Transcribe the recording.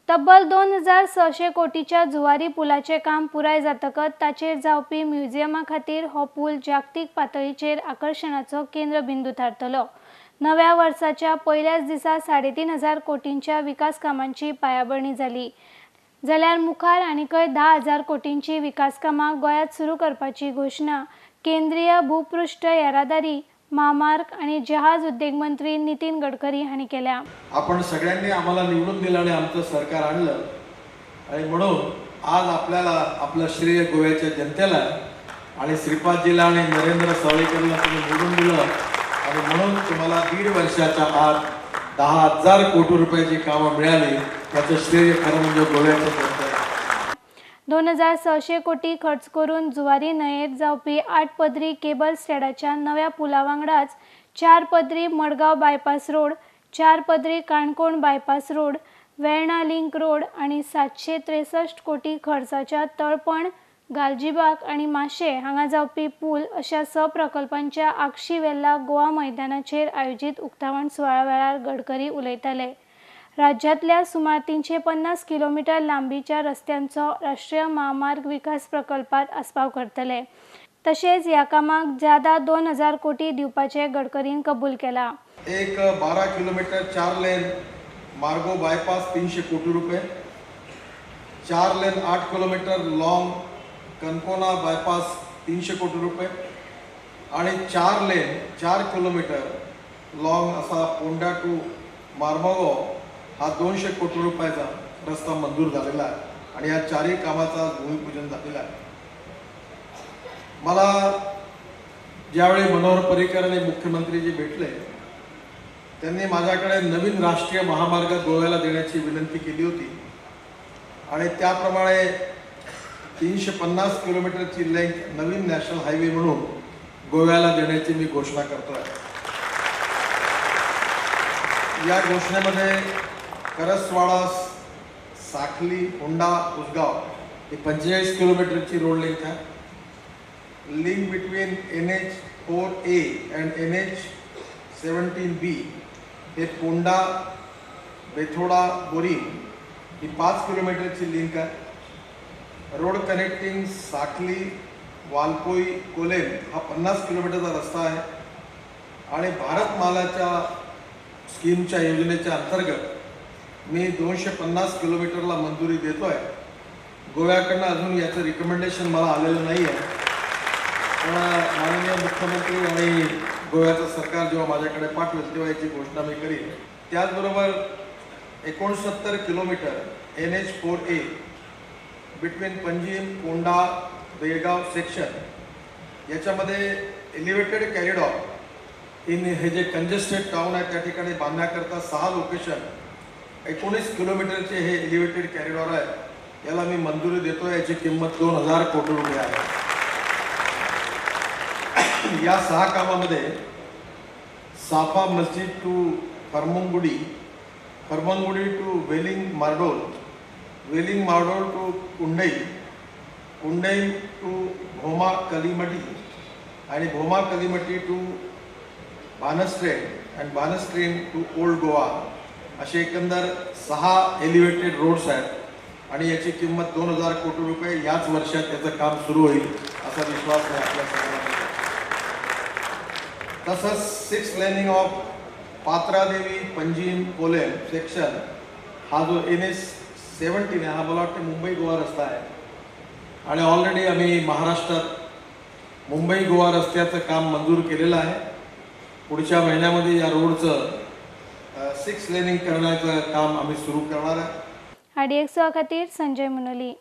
तब्बल 2600 कोटीच्या जुवारी पुलाचे काम पुराय जातकच ताचेर जावपी म्युझियमा खातीर हो पूल जागतीक पातळीचेर आकर्षणाचो केंद्रबिंदू थारतलो। नव्या वर्साच्या पयल्याच दिसा 3500 कोटींच्या विकास कामांची पायाभरणी जाली, जाल्यार मुखार आनीकय 10,000 कोटींची विकास कामां गोंयांत सुरू करपाची घोषणा केंद्रीय भूपृष्ठ येरादारी, महामार्ग आणि जहाज उद्देग मंत्री नितीन गडकरी हांणी केल्या। आपण सगळ्यांनी आम्हाला निवडून दिलं आणि आमचं सरकार आणलं आणि म्हणून आज आपल्याला आपलं श्रेय गोव्याच्या जनतेला आणि श्रीपादजीला आणि नरेंद्र सावळेकरला तुम्ही निवडून दिलं आणि म्हणून तुम्हाला 1.5 वर्षाच्या आत 10,000 कोटी रुपयाची कामं मिळाली। याचं श्रेय खरं म्हणजे गोव्याच्या जनतेला। 2600 कोटी खर्च करून जुवारी न्हंयेर जावपी 8 पदरी केबल स्टॅडाच्या नव्या पुला वांगडाच 4 पदरी मडगांव बायपास रोड, 4 पदरी Canacona bypass road, Verna link road आणि 763 कोटी खर्चाच्या तळपण, गालजीबाग आणि माशे हांगा जावपी पूल अशा स प्रकल्पांच्या आगशी वेल्ला गोवा मैदानाचेर आयोजित उक्तावण सुवाळ्या वेळार गडकरी उलयताले। राज्यातल्या सुमार 350 किलोमीटर लांबीच्या रस्त्यांचो राष्ट्रीय महामार्ग विकास प्रकल्पात आस्पाव करतले। तशेंच ह्या कामाक जादा 2000 कोटी दिवपाचे गडकरीन कबूल केला। एक 12 किलोमीटर 4 लेन मार्गो बायपास 300 कोटी रुपये, 4 लेन 8 किलोमीटर लॉन्ग कणकोना बायपास 300 कोटी रुपये आणि 4 लेन 4 किलोमीटर लॉन्ग असा पोंडा टू मार्मगो हा 200 कोटी रुपयाचा रस्ता मंजूर झालेला आहे आणि या चारही कामाचा भूमिपूजन झालेला आहे। मला ज्यावेळी मनोहर पर्रीकर आणि मुख्यमंत्रीजी भेटले त्यांनी माझ्याकडे नवीन राष्ट्रीय महामार्ग गोव्याला देण्याची विनंती केली होती आणि त्याप्रमाणे 350 किलोमीटरची लेंथ नवीन नॅशनल हायवे म्हणून गोव्याला देण्याची मी घोषणा करतोय। या घोषणेमध्ये करसवाडा साखली होंडा उसगाव ही 45 किलोमीटरची रोड लेंथ आहे। Link between NH4A and NH17B हे पोंडा बेथोडा बोरिंग ही 5 किलोमीटरची लिंक आहे। रोड कनेक्टिंग साखली वालपोई कोलेम हा 50 किलोमीटरचा रस्ता आहे आणि भारत मालाच्या स्कीमच्या योजनेच्या अंतर्गत मी 250 किलोमीटरला मंजुरी देतोय। गोव्याकडनं अजून याचं रिकमेंडेशन मला आलेलं नाही आहे, पण माननीय मुख्यमंत्री आणि गोव्याचं सरकार जेव्हा माझ्याकडे पाठवेल तेव्हा याची घोषणा मी करीन। त्याचबरोबर 69 किलोमीटर NH4A बिटवीन पंजीम कोंडा बेळगाव सेक्शन याच्यामध्ये एलिव्हेटेड कॅरिडॉर इन हे जे कंजेस्टेड टाउन आहे त्या ठिकाणी बांधण्याकरता 6 लोकेशन 19 किलोमीटरचे हे एलिव्हेटेड कॅरिडॉर आहे। याला मी मंजुरी देतो। याची किंमत 2000 कोटी रुपये आहे। या 6 कामामध्ये Safa Masjid to Farmagudi, Farmagudi to Veling Mardol, Veling Mardol to Kundai, Kundai to Bhoma Kalimati आणि Bhoma Kalimati to Banastarim and Banastarim to Old Goa असे एकंदर 6 एलिव्हेटेड रोड्स आहेत आणि याची किंमत 2000 कोटी रुपये। याच वर्षात याचं काम सुरू होईल असा विश्वास मी आपल्या सगळ्यांना देतो। तसंच 6 लेनिंग ऑफ पात्रादेवी पंजीम कोलेम सेक्शन हा जो NH17 हा मला वाटतं मुंबई गोवा रस्ता आहे आणि ऑलरेडी आम्ही महाराष्ट्रात मुंबई गोवा रस्त्याचं काम मंजूर केलेलं आहे। पुढच्या महिन्यामध्ये या रोडचं 6 लेनिंग करण्याचं काम आम्ही सुरू करणार आहे। IDX खातीर संजय मुनोली।